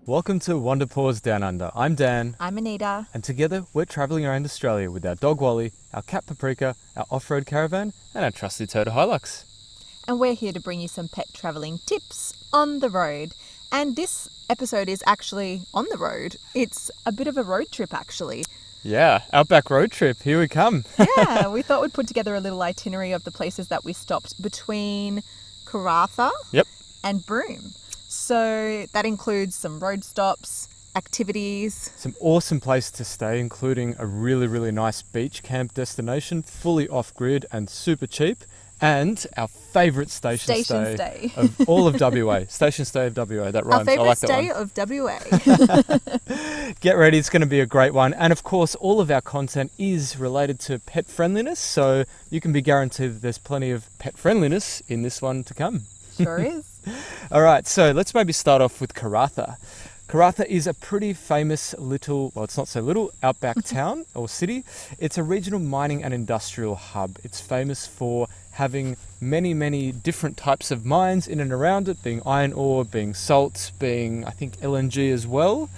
Welcome to Wander Paws Down Under. I'm Dan, I'm Anita. and together we're travelling around Australia with our dog Wally, our cat Paprika, our off-road caravan, and our trusty Toyota Hilux. And we're here to bring you some pet travelling tips on the road. And this episode is actually on the road. It's a bit of a road trip, actually. Yeah, Outback road trip. Here we come. Yeah, we thought we'd put together a little itinerary of the places that we stopped between Karratha and Broome. So that includes some road stops, activities. Some awesome places to stay, including a really nice beach camp destination, fully off-grid and super cheap. And our favourite station stay of all of WA. Station stay of WA, that rhymes. Our favourite I like that stay one. of WA. Get ready, it's going to be a great one. And of course, all of our content is related to pet friendliness, so you can be guaranteed that there's plenty of pet friendliness in this one to come. Sure is. All right, so let's maybe start off with Karratha. Karratha is a pretty famous little, well, it's not so little, outback town or city. It's a regional mining and industrial hub. It's famous for having many different types of mines in and around it, being iron ore, being salt, being, I think, LNG as well,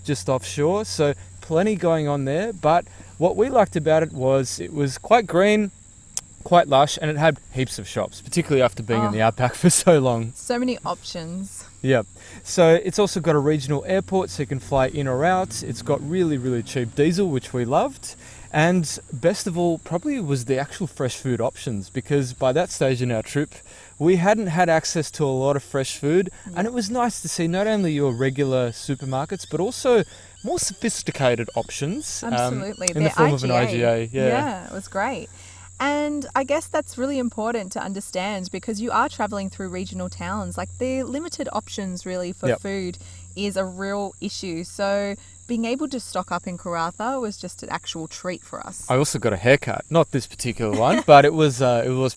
just offshore. So plenty going on there. But what we liked about it was quite green, quite lush, and it had heaps of shops, particularly after being in the outback for so long. So many options. Yeah. So it's also got a regional airport, so you can fly in or out. It's got really cheap diesel, which we loved. And best of all, probably was the actual fresh food options, because by that stage in our trip, we hadn't had access to a lot of fresh food. And it was nice to see not only your regular supermarkets, but also more sophisticated options. Absolutely. In the form of an IGA. Yeah, it was great. And I guess that's really important to understand, because you are travelling through regional towns. Like, the limited options really for food is a real issue. So being able to stock up in Karratha was just an actual treat for us. I also got a haircut, not this particular one, but it was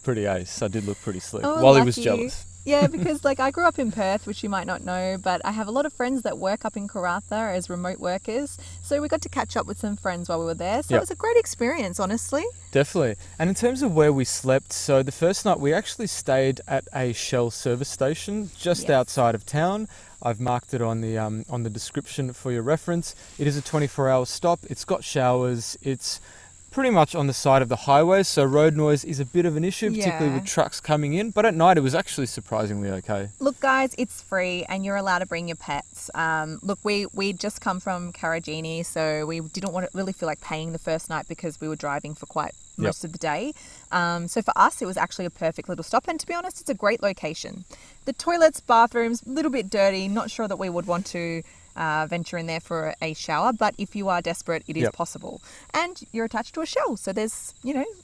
pretty ace. I did look pretty slick. Oh, Wally lucky. was jealous. Yeah, because I grew up in Perth, which you might not know, but I have a lot of friends that work up in Karratha as remote workers. So we got to catch up with some friends while we were there. So it was a great experience, honestly. Definitely. And in terms of where we slept, so the first night we actually stayed at a Shell service station just outside of town. I've marked it on the description for your reference. It is a 24-hour stop. It's got showers. It's pretty much on the side of the highway, so road noise is a bit of an issue, particularly with trucks coming in. But at night, it was actually surprisingly okay. Look, guys, it's free and you're allowed to bring your pets. Look, we just come from Karratha, so we didn't really feel like paying the first night because we were driving for quite most of the day. So for us, it was actually a perfect little stop. And to be honest, it's a great location. The toilets, bathrooms, a little bit dirty. Not sure that we would want to venture in there for a shower, but if you are desperate, it is possible. And you're attached to a Shell, so there's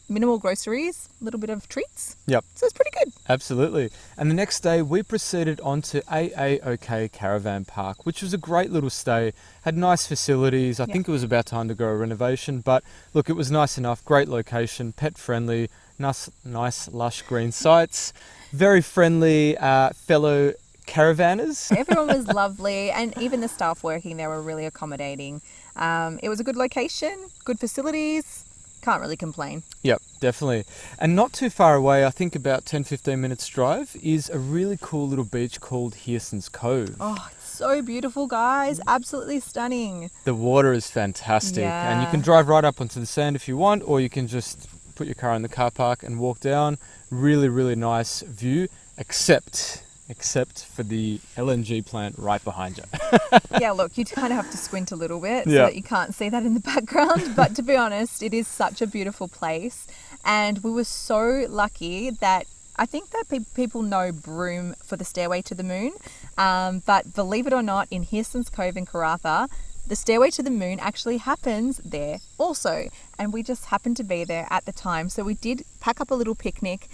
minimal groceries, a little bit of treats. So it's pretty good. Absolutely. And the next day we proceeded on to AAOK Caravan Park, which was a great little stay. Had nice facilities. I think it was about to undergo a renovation, but look, it was nice enough. Great location, pet friendly, nice lush green sites, very friendly fellow caravanners. Everyone was lovely, and even the staff working there were really accommodating. It was a good location, good facilities. Can't really complain. Yep, definitely. And not too far away, I think about 10-15 minutes drive, is a really cool little beach called Hearson's Cove. Oh, it's so beautiful, guys. Absolutely stunning. The water is fantastic, and you can drive right up onto the sand if you want, or you can just put your car in the car park and walk down. Really nice view, except for the LNG plant right behind you. Yeah, look, you kind of have to squint a little bit so that you can't see that in the background. But to be honest, it is such a beautiful place. And we were so lucky that I think that people know Broome for the Stairway to the Moon. But believe it or not, in Hearson's Cove in Karratha, the Stairway to the Moon actually happens there also. And we just happened to be there at the time. So we did pack up a little picnic.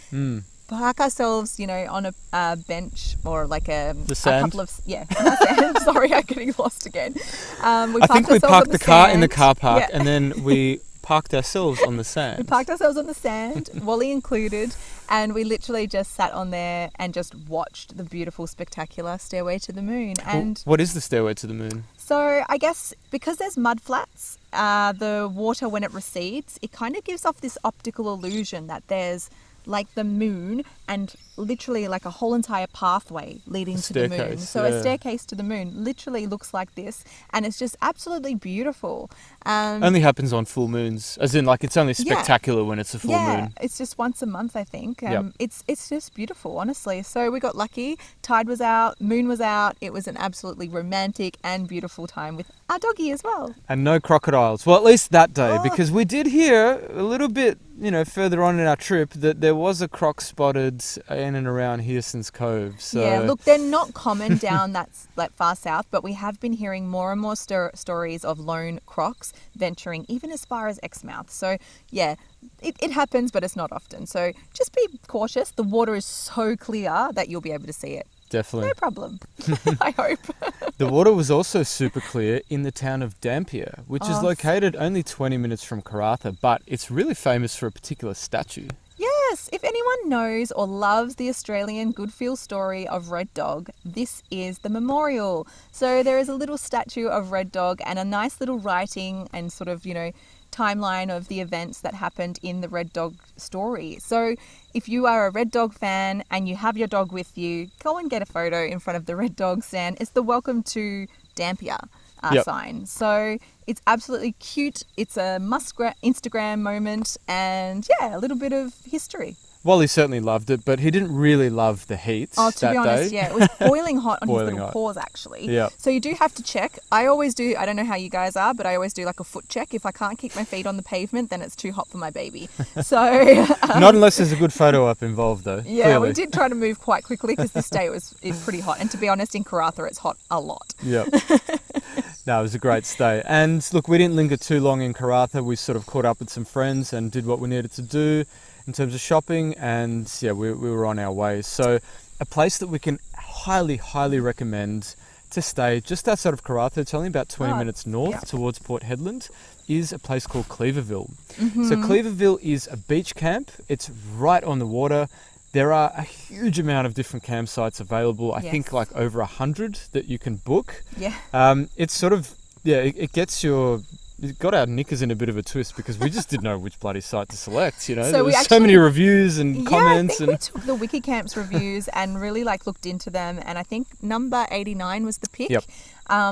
Park ourselves, on a bench or like a couple of sand. Sorry, I'm getting lost again. I think we parked the car in the car park and then we parked ourselves on the sand. We parked ourselves on the sand, Wally included, and we literally just sat on there and just watched the beautiful, spectacular Stairway to the Moon. And what is the Stairway to the Moon? So I guess because there's mud flats, the water when it recedes, it kind of gives off this optical illusion that there's like the moon and literally like a whole entire pathway leading to the moon. So a staircase to the moon literally looks like this, and it's just absolutely beautiful. Only happens on full moons, as in like it's only spectacular when it's a full moon. Yeah, it's just once a month, I think. It's just beautiful, honestly. So we got lucky. Tide was out, moon was out. It was an absolutely romantic and beautiful time with our doggy as well. And no crocodiles. Well, at least that day, because we did hear a little bit, further on in our trip that there was a croc spotted in and around Hearson's Cove. So. Yeah, look, they're not common down that far south, but we have been hearing more and more stories of lone crocs venturing even as far as Exmouth. So, yeah, it happens, but it's not often. So just be cautious. The water is so clear that you'll be able to see it. Definitely. No problem. I hope. The water was also super clear in the town of Dampier, which is located only 20 minutes from Karratha, but it's really famous for a particular statue. Yes, if anyone knows or loves the Australian good feel story of Red Dog, this is the memorial. So there is a little statue of Red Dog and a nice little writing and sort of, timeline of the events that happened in the Red Dog story. So if you are a Red Dog fan and you have your dog with you, go and get a photo in front of the Red Dog stand. It's the Welcome to Dampier sign. So it's absolutely cute. It's a Instagram moment, and a little bit of history. Wally certainly loved it, but he didn't really love the heat that day. To be honest, it was boiling hot on his little paws, actually. Yeah. So you do have to check. I always do. I don't know how you guys are, but I always do like a foot check. If I can't keep my feet on the pavement, then it's too hot for my baby. So not unless there's a good photo op involved, though. Yeah, clearly. We did try to move quite quickly because this day it's pretty hot. And to be honest, in Karratha, it's hot a lot. Yeah. No, it was a great stay. And look, we didn't linger too long in Karratha. We sort of caught up with some friends and did what we needed to do in terms of shopping, and we were on our way. So a place that we can highly, highly recommend to stay just outside of Karratha, it's only about 20 minutes north towards Port Hedland, is a place called Cleaverville. Mm-hmm. So Cleaverville is a beach camp. It's right on the water. There are a huge amount of different campsites available. I think like over 100 that you can book. Yeah. It's sort of, it gets it got our knickers in a bit of a twist because we just didn't know which bloody site to select, So there was so many reviews and comments. I think we took the Wikicamps reviews and really looked into them, and I think number 89 was the pick. Yep.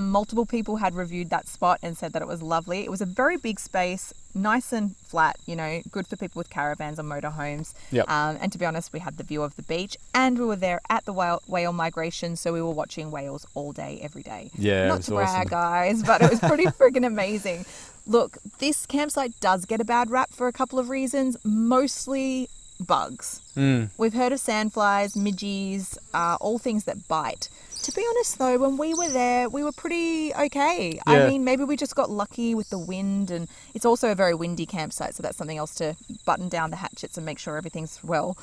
Multiple people had reviewed that spot and said that it was lovely. It was a very big space, nice and flat, good for people with caravans or motorhomes. Yep. And to be honest, we had the view of the beach, and we were there at the whale migration, so we were watching whales all day, every day. Yeah, Not to brag, guys, but it was pretty friggin' amazing. Look, this campsite does get a bad rap for a couple of reasons, mostly bugs. We've heard of sandflies, midgies, all things that bite. To be honest, though, when we were there, we were pretty okay. Yeah. I mean, maybe we just got lucky with the wind, and it's also a very windy campsite, so that's something else to button down the hatchets and make sure everything's well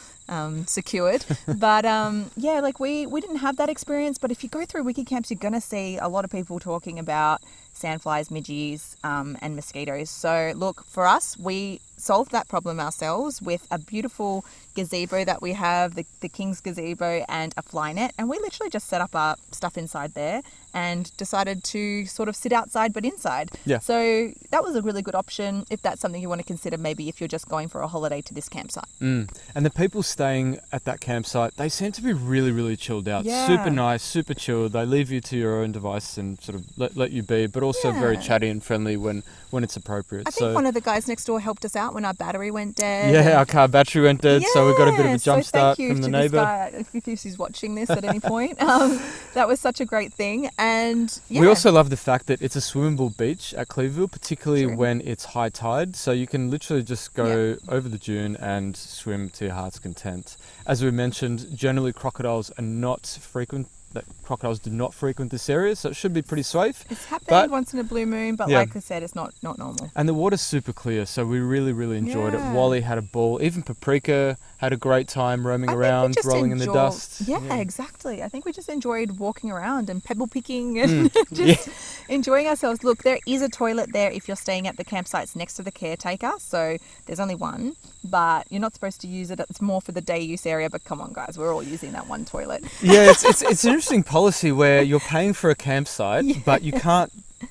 secured. But we didn't have that experience. But if you go through Wikicamps, you're going to see a lot of people talking about sandflies, midgies, and mosquitoes. So look, for us, we solved that problem ourselves with a beautiful gazebo that we have, the King's gazebo, and a fly net, and we literally just set up our stuff inside there and decided to sort of sit outside but inside. Yeah. So that was a really good option if that's something you want to consider, maybe if you're just going for a holiday to this campsite. And the people staying at that campsite, they seem to be really, really chilled out. Yeah. Super nice, super chilled. They leave you to your own device and sort of let you be, but also very chatty and friendly when it's appropriate. I think one of the guys next door helped us out when our battery went dead. Yeah, our car battery went dead, so we got a bit of a jump start from the neighbour. If he's watching this at any point, that was such a great thing. And we also love the fact that it's a swimmable beach at Cleaverville, particularly when it's high tide. So you can literally just go over the dune and swim to your heart's content. As we mentioned, generally crocodiles are not frequent. That crocodiles do not frequent this area, so it should be pretty safe. It's happened once in a blue moon, but like I said, it's not normal. And the water's super clear, so we really, really enjoyed it. Wally had a ball. Even Paprika had a great time roaming around, rolling in the dust. Yeah, exactly. I think we just enjoyed walking around and pebble picking and just enjoying ourselves. Look, there is a toilet there if you're staying at the campsites next to the caretaker, so there's only one, but you're not supposed to use it. It's more for the day use area, but come on, guys, we're all using that one toilet. Yeah, it's an interesting policy where you're paying for a campsite, but you can't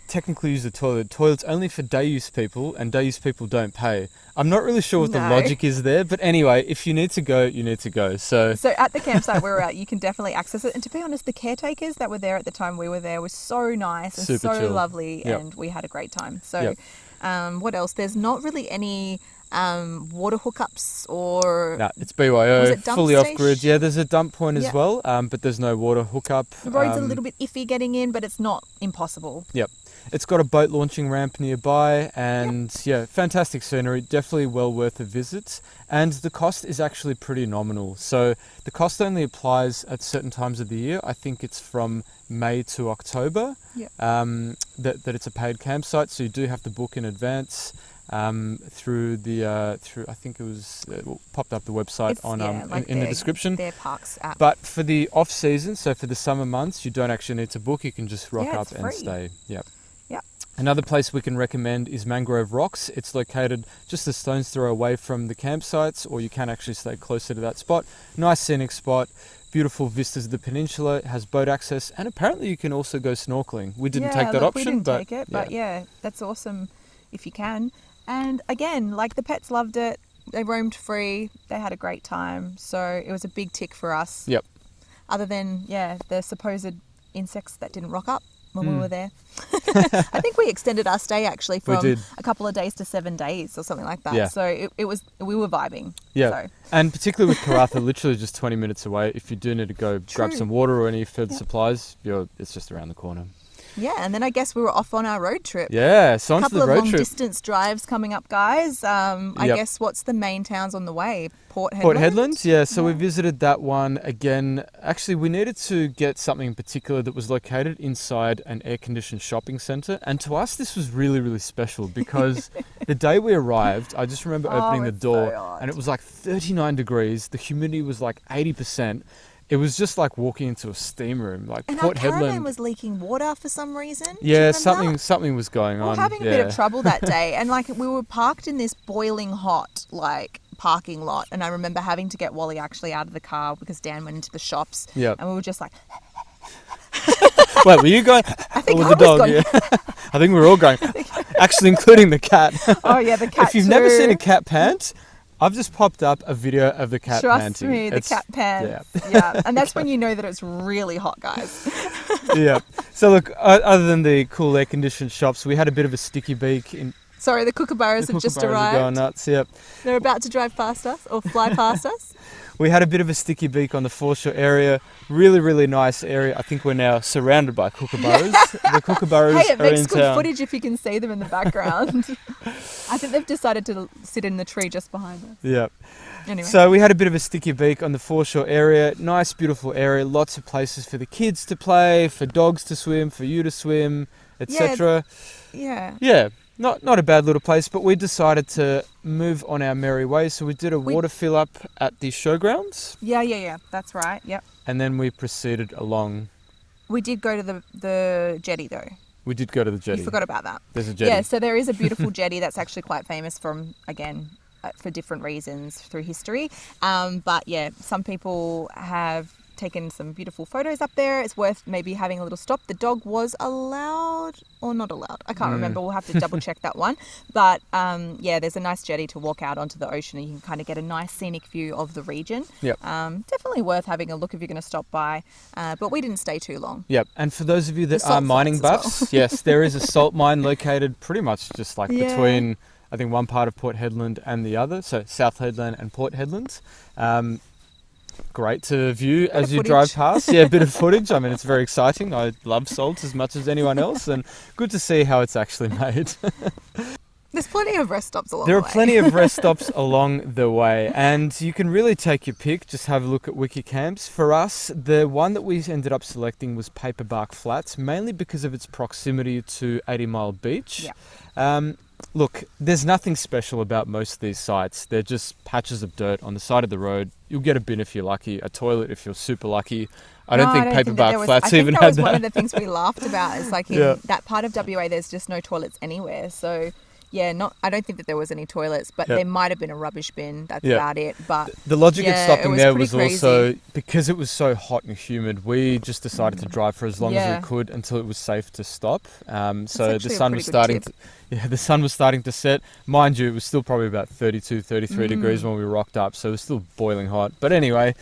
technically use the toilet. Toilet's only for day use people, and day use people don't pay. I'm not really sure what the logic is there, but anyway, if you need to go, you need to go. So at the campsite we were at, you can definitely access it. And to be honest, the caretakers that were there at the time we were there were so nice and super so chill. lovely, and we had a great time. So what else? There's not really any water hookups or... No, it's BYO, was it dump fully station? off-grid. Yeah, there's a dump point as well, but there's no water hookup. The road's a little bit iffy getting in, but it's not impossible. Yep. It's got a boat launching ramp nearby, and fantastic scenery, definitely well worth a visit. And the cost is actually pretty nominal. So the cost only applies at certain times of the year. I think it's from May to October that it's a paid campsite, so you do have to book in advance. Through I think it was popped up the website in the description. Their parks app. But for the off season, so for the summer months, you don't actually need to book. You can just rock up and free. stay. Yep. Yep. Another place we can recommend is Mangrove Rocks. It's located just a stone's throw away from the campsites, or you can actually stay closer to that spot. Nice scenic spot. Beautiful vistas of the peninsula. It has boat access, and apparently you can also go snorkeling. We didn't take that option, we didn't take it, but that's awesome if you can. And again, like, the pets loved it. They roamed free. They had a great time. So it was a big tick for us. Yep. Other than, the supposed insects that didn't rock up when we were there. I think we extended our stay actually from a couple of days to 7 days or something like that. Yeah. So we were vibing. Yeah. So. And particularly with Karratha, literally just 20 minutes away. If you do need to go grab some water or any further supplies, it's just around the corner. Yeah, and then I guess we were off on our road trip. Yeah, so on to the road trip. A couple of long-distance drives coming up, guys. I guess what's the main towns on the way? Port Hedland? Yeah. So we visited that one again. Actually, we needed to get something in particular that was located inside an air-conditioned shopping centre. And to us, this was really, really special because the day we arrived, I just remember opening the door and it was like 39 degrees. The humidity was like 80%. It was just like walking into a steam room. Like, and Port our caravan Hedland was leaking water for some reason. Yeah, something was going on. We were having a bit of trouble that day, and like we were parked in this boiling hot parking lot, and I remember having to get Wally actually out of the car because Dan went into the shops. Yeah, and we were just like. Wait, were you going? I think or I was the dog? Going. Yeah. I think we were all going. Actually, including the cat. Oh yeah, the cat. If you've never seen a cat pant. I've just popped up a video of the cat panting. Trust me, the cat pants. Yeah. And that's when you know that it's really hot, guys. Yeah. So look, other than the cool air-conditioned shops, we had a bit of a sticky beak. Sorry, the kookaburras have just arrived. Are going nuts, yep. They're about to drive past us or fly past us. We had a bit of a sticky beak on the foreshore area. Really, really nice area. I think we're now surrounded by kookaburras. The kookaburras are in town. Hey, it makes good footage if you can see them in the background. I think they've decided to sit in the tree just behind us. Yeah. Anyway. So we had a bit of a sticky beak on the foreshore area. Nice, beautiful area. Lots of places for the kids to play, for dogs to swim, for you to swim, etc. Yeah. Yeah. Not a bad little place, but we decided to move on our merry way. So we did a water fill up at the showgrounds. Yeah. That's right. Yep. And then we proceeded along. We did go to the jetty though. We did go to the jetty. You forgot about that. There's a jetty. Yeah, so there is a beautiful jetty that's actually quite famous from, again, for different reasons through history. But yeah, some people have taken some beautiful photos up there. It's worth maybe having a little stop. The dog was allowed or not allowed. I can't remember. We'll have to double check that one. But there's a nice jetty to walk out onto the ocean and you can kind of get a nice scenic view of the region. Yep. Definitely worth having a look if you're going to stop by. But we didn't stay too long. Yep. And for those of you that are mining buffs, yes, there is a salt mine located pretty much just like between, I think, one part of Port Hedland and the other. So South Hedland and Port Hedland. Great to view as you drive past. Yeah, a bit of footage. I mean, it's very exciting. I love salt as much as anyone else, and good to see how it's actually made. There's plenty of rest stops along the way. There are plenty of rest stops along the way, and you can really take your pick. Just have a look at Wiki Camps. For us, the one that we ended up selecting was Paperbark Flats, mainly because of its proximity to 80 Mile Beach. Yeah. Look, there's nothing special about most of these sites. They're just patches of dirt on the side of the road. You'll get a bin if you're lucky, a toilet if you're super lucky. I don't think Paperbark Flats even had that. I think that was one of the things we laughed about. Is like in that part of WA, there's just no toilets anywhere. So I don't think that there was any toilets, but Yep. there might have been a rubbish bin. That's Yep. about it. But The logic of yeah, it stopping was there pretty was crazy. also because it was so hot and humid. We just decided to drive for as long as Yeah. we could until it was safe to stop. So actually the a sun pretty was good starting. tip. The sun was starting to set. Mind you, it was still probably about 32, 33 Mm. degrees when we rocked up, so it was still boiling hot. But anyway,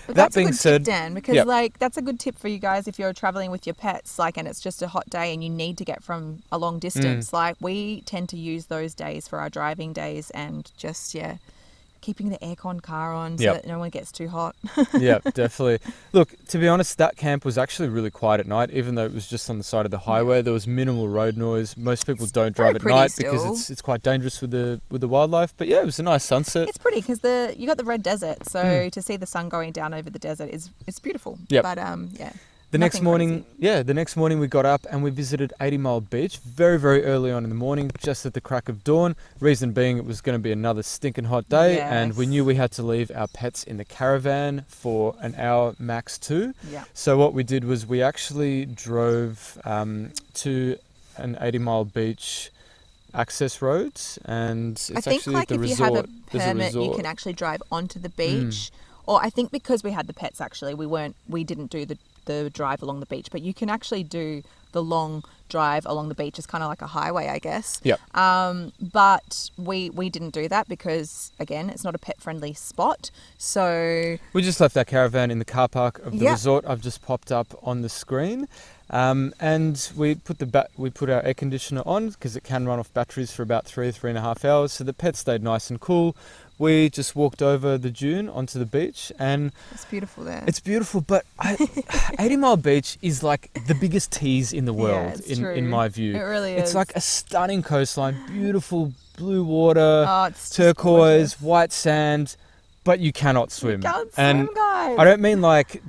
But that that's being a good said, tip, Dan, because yep. like that's a good tip for you guys if you're traveling with your pets, like, and it's just a hot day and you need to get from a long distance. Like we tend to use those days for our driving days and just keeping the aircon car on so Yep. that no one gets too hot. Yeah, definitely. Look, to be honest, that camp was actually really quiet at night, even though it was just on the side of the highway. There was minimal road noise. Most people don't drive at pretty night still. because it's quite dangerous with the wildlife. But yeah, it was a nice sunset. It's pretty because you got the red desert, so to see the sun going down over the desert it's beautiful. Yep. But yeah. The next nothing morning, crazy. the next morning we got up and we visited 80 Mile Beach very, very early on in the morning, just at the crack of dawn. Reason being, it was going to be another stinking hot day, and we Yes. knew we had to leave our pets in the caravan for an hour max 2. Yeah. So what we did was we actually drove to an 80 Mile Beach access road, and it's I think actually like the if resort. you have a There's permit, you resort. can actually drive onto the beach. Or I think because we had the pets, actually, we didn't do the drive along the beach, but you can actually do the long drive along the beach. It's kind of like a highway, I guess. Yep. But we didn't do that because, again, it's not a pet-friendly spot. So We just left our caravan in the car park of the Yep. resort. I've just popped up on the screen, and we put our air conditioner on because it can run off batteries for about 3.5 hours. So the pets stayed nice and cool. We just walked over the dune onto the beach, and it's beautiful there. it's beautiful. But 80 Mile Beach is like the biggest tease in the world, it's in true. my view. It really It's is. like a stunning coastline, beautiful blue water, Oh, it's just turquoise, gorgeous. white sand, but you cannot swim. Can't and swim, guys. I don't mean like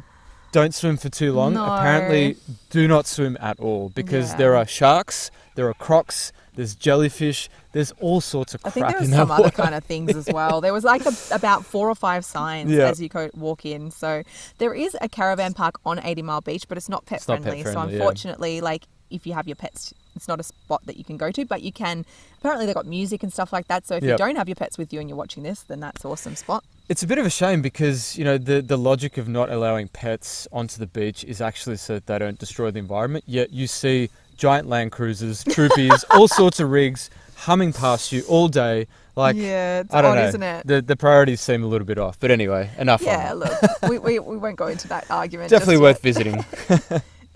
don't swim for too long. No. Apparently, do not swim at all because Yeah. there are sharks, there are crocs, there's jellyfish, there's all sorts of I crap think there was in that some water. other kind of things as well. There was like about 4 or 5 signs Yeah. as you walk in. So there is a caravan park on 80 Mile Beach, but it's not pet It's not friendly. So pet-friendly, yeah. unfortunately, like if you have your pets, it's not a spot that you can go to, but you can. Apparently they've got music and stuff like that. So if you Yep. don't have your pets with you and you're watching this, then that's an awesome spot. It's a bit of a shame because, you know, the logic of not allowing pets onto the beach is actually so that they don't destroy the environment. Yet you see giant Land Cruisers, troopies, all sorts of rigs humming past you all day. Like, Yeah, it's I don't odd, know. isn't it? The priorities seem a little bit off. But anyway, enough Yeah, on look, we won't go into that argument. Definitely just worth yet. visiting.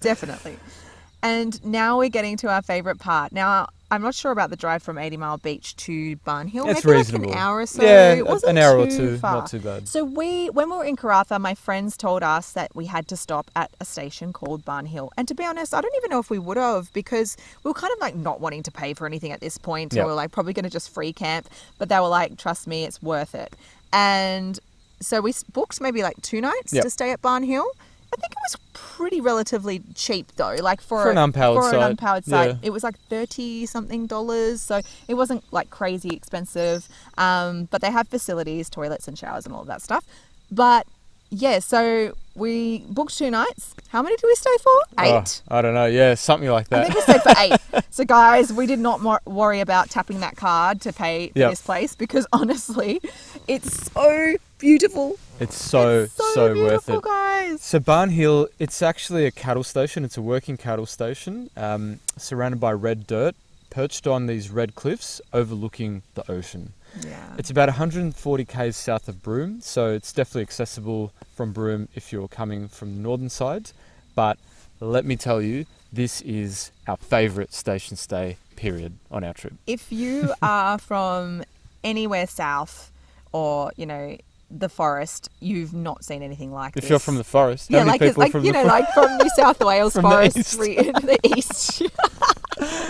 Definitely. And now we're getting to our favourite part. Now, I'm not sure about the drive from 80 Mile Beach to Barn Hill. It's Maybe reasonable. like an hour or so. Yeah, It wasn't an hour or too two, far. not too bad. So when we were in Karratha, my friends told us that we had to stop at a station called Barn Hill. And to be honest, I don't even know if we would have because we were kind of like not wanting to pay for anything at this point. Yep. So we were like probably going to just free camp. But they were like, trust me, it's worth it. And so we booked maybe like 2 nights Yep. to stay at Barn Hill. I think it was pretty relatively cheap though, like For an unpowered site, site. yeah. It was like $30 something, so it wasn't like crazy expensive. But they have facilities, toilets and showers and all of that stuff. But yeah, so we booked 2 nights. How many did we stay for? 8. Oh, I don't know. Yeah, something like I that. think we stayed for 8. So guys, we did not worry about tapping that card to pay for Yep. this place because honestly, it's so beautiful. It's so It's so worth beautiful, it. guys. So Barn Hill, it's actually a cattle station. It's a working cattle station, surrounded by red dirt, perched on these red cliffs overlooking the ocean. Yeah. It's about 140 k's south of Broome, so it's definitely accessible from Broome if you're coming from the northern side. But let me tell you, this is our favourite station stay period on our trip. If you are from anywhere south or, you know, the forest, you've not seen anything like this. If you're from the forest, how yeah, many like, it's people like from you the know, like from New South Wales From the forest, east. the east.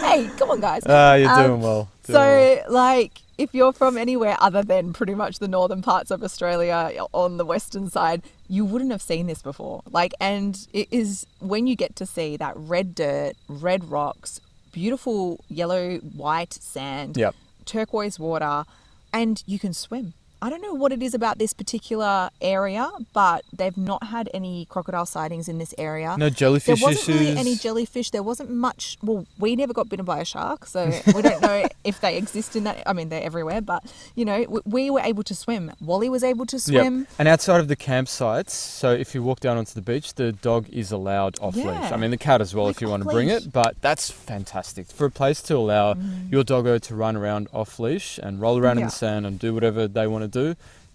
Hey, come on, guys. You're doing well. So, like, if you're from anywhere other than pretty much the northern parts of Australia on the western side, you wouldn't have seen this before. Like, and it is when you get to see that red dirt, red rocks, beautiful yellow, white sand, Yep. turquoise water, and you can swim. I don't know what it is about this particular area, but they've not had any crocodile sightings in this area. No jellyfish There wasn't really issues. any jellyfish. There wasn't much. Well, we never got bitten by a shark, so we don't know if they exist in that. I mean, they're everywhere, but you know, we were able to swim. Wally was able to swim. Yep. And outside of the campsites, so if you walk down onto the beach, the dog is allowed off leash. I mean, the cat as well, Like if you want to off bring leash. it, but that's fantastic for a place to allow your doggo to run around off leash and roll around in the sand and do whatever they want to do.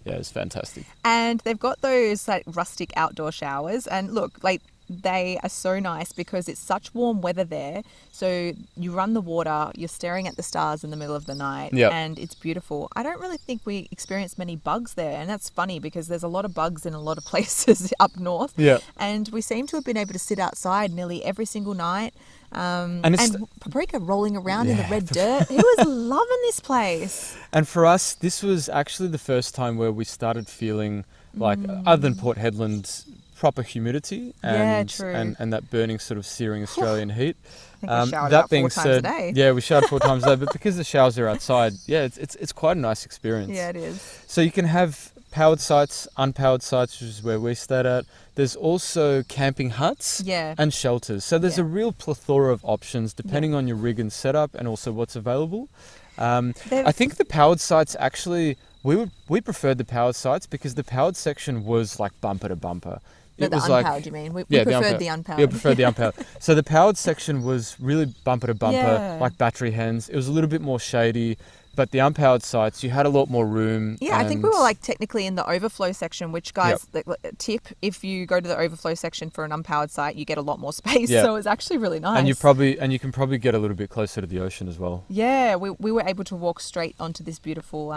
Yeah, it's fantastic. And they've got those like rustic outdoor showers, and look, like they are so nice because it's such warm weather there. So you run the water, you're staring at the stars in the middle of the night, and it's beautiful. I don't really think we experienced many bugs there, and that's funny because there's a lot of bugs in a lot of places up north. Yeah. And we seem to have been able to sit outside nearly every single night. And Paprika rolling around in the red dirt. He was loving this place. And for us, this was actually the first time where we started feeling like, other than Port Hedland, proper humidity and that burning sort of searing Australian heat. I think we showered that about being 4 times said, a day. yeah, we showered 4 times a day, but because the showers are outside, yeah, it's quite a nice experience. Yeah, it is. So you can have powered sites, unpowered sites, which is where we stayed at. There's also camping huts and shelters. So there's a real plethora of options depending on your rig and setup and also what's available. I think the powered sites actually, we preferred the powered sites because the powered section was like bumper to bumper. It was unpowered, you mean? We preferred the unpowered. Yeah, preferred the unpowered. So the powered section was really bumper to bumper, like battery hens. It was a little bit more shady. But the unpowered sites, you had a lot more room. Yeah, I think we were like technically in the overflow section, which guys, tip, if you go to the overflow section for an unpowered site, you get a lot more space. So it was actually really nice. And you can probably get a little bit closer to the ocean as well. Yeah, we were able to walk straight onto this beautiful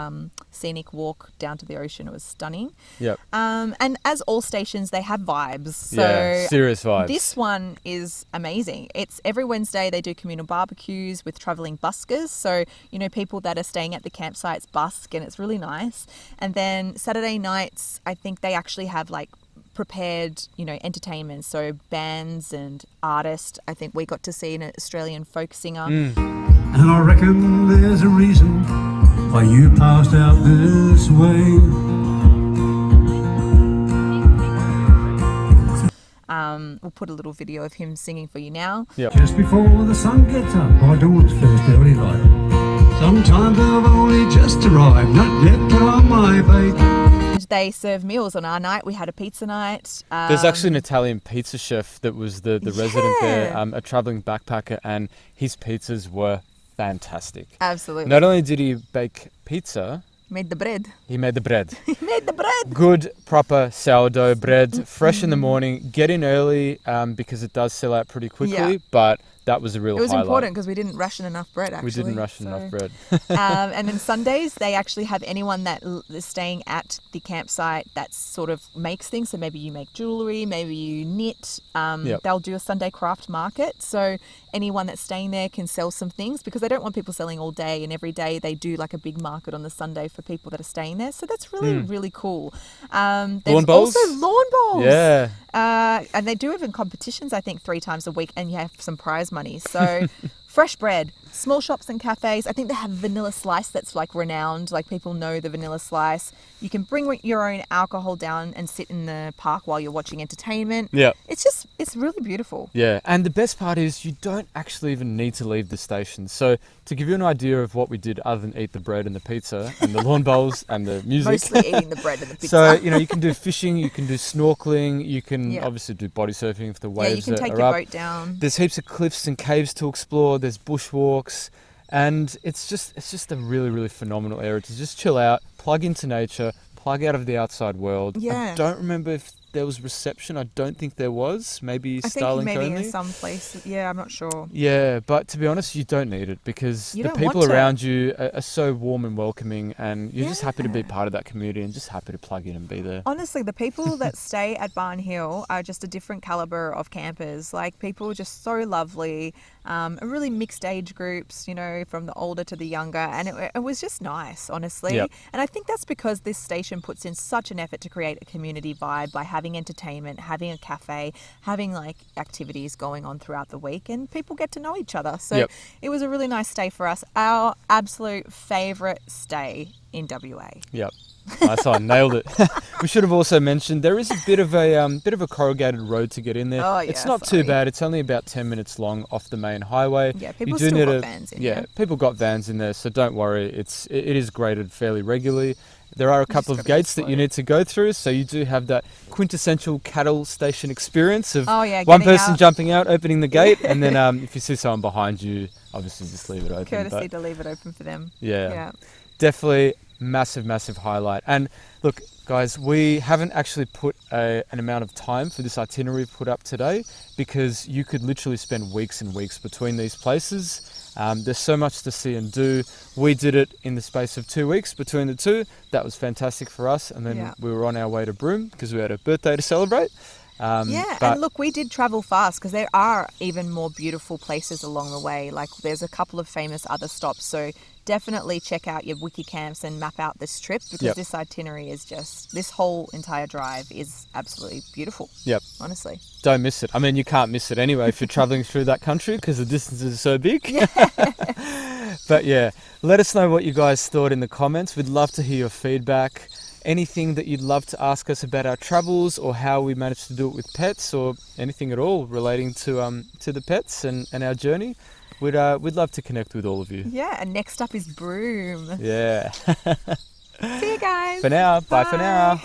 scenic walk down to the ocean. It was stunning. Yep. And as all stations, they have vibes. So serious vibes. This one is amazing. It's every Wednesday they do communal barbecues with travelling buskers. So, you know, people that are staying at the campsites busk, and it's really nice. And then Saturday nights, I think they actually have like prepared, you know, entertainment. So bands and artists. I think we got to see an Australian folk singer. And I reckon there's a reason why you passed out this way. We'll put a little video of him singing for you now. Just before the sun gets up, by dawn's first early light. Sometimes I've only just arrived, not yet put on my bait. They serve meals on our night. We had a pizza night. There's actually an Italian pizza chef that was the resident there, a travelling backpacker, and his pizzas were fantastic. Absolutely. Not only did he bake pizza, made the bread. He made the bread. He made the bread. Good, proper sourdough bread, fresh in the morning. Get in early because it does sell out pretty quickly, but that was a real highlight. It was important because we didn't ration enough bread, actually. We didn't ration enough bread. And then Sundays, they actually have anyone that is staying at the campsite that sort of makes things. So maybe you make jewellery, maybe you knit. They'll do a Sunday craft market. So anyone that's staying there can sell some things because they don't want people selling all day, and every day they do like a big market on the Sunday for people that are staying there. So that's really, really cool. Lawn There's bowls? also lawn bowls. Yeah. And they do even competitions, I think, 3 times a week, and you have some prize money. So fresh bread, small shops and cafes. I think they have vanilla slice that's like renowned. Like people know the vanilla slice. You can bring your own alcohol down and sit in the park while you're watching entertainment. Yeah. It's really beautiful. Yeah. And the best part is you don't actually even need to leave the station. So to give you an idea of what we did other than eat the bread and the pizza and the lawn bowls and the music. Mostly eating the bread and the pizza. So, you know, you can do fishing, you can do snorkeling, you can obviously do body surfing if the waves are up. Yeah, you can take your boat down. There's heaps of cliffs and caves to explore. There's bushwalks. And it's just a really, really phenomenal area to just chill out, plug into nature, plug out of the outside world. Yeah. I don't remember if there was reception. I don't think there was. Maybe Starlink maybe only. in some place. Yeah, I'm not sure. Yeah, but to be honest, you don't need it because You the don't people want to. around you are so warm and welcoming, and you're just happy to be part of that community and just happy to plug in and be there. Honestly, the people that stay at Barn Hill are just a different caliber of campers. Like, people are just so lovely, really mixed age groups, you know, from the older to the younger. And it was just nice, honestly. Yep. And I think that's because this station puts in such an effort to create a community vibe by having entertainment, having a cafe, having like activities going on throughout the week, and people get to know each other. So it was a really nice stay for us. Our absolute favourite stay in WA. Yep. Nice one, nailed it. We should have also mentioned there is a bit of a corrugated road to get in there. Oh, yeah, it's not sorry. too bad. It's only about 10 minutes long off the main highway. Yeah, You people do still need got vans in there. people got vans in there, so don't worry. It is graded fairly regularly. There are a couple of just gotta gates that you need to go through, so you do have that quintessential cattle station experience of Oh, yeah, one getting person out. jumping out, opening the gate, and then if you see someone behind you, obviously just leave it open. Courtesy to leave it open for them. Yeah. Definitely massive highlight. And look, guys, we haven't actually put an amount of time for this itinerary we've put up today because you could literally spend weeks and weeks between these places. There's so much to see and do. We did it in the space of 2 weeks between the two. That was fantastic for us. And then we were on our way to Broome because we had a birthday to celebrate. And look, we did travel fast because there are even more beautiful places along the way. Like there's a couple of famous other stops. So definitely check out your wiki camps and map out this trip because this itinerary is this whole entire drive is absolutely beautiful. Yep. Honestly. Don't miss it. I mean, you can't miss it anyway if you're traveling through that country because the distances are so big. But yeah, let us know what you guys thought in the comments. We'd love to hear your feedback. Anything that you'd love to ask us about our travels or how we managed to do it with pets or anything at all relating to the pets and our journey, we'd love to connect with all of you. Yeah, and next up is Broome. Yeah. See you guys. For now, bye for now.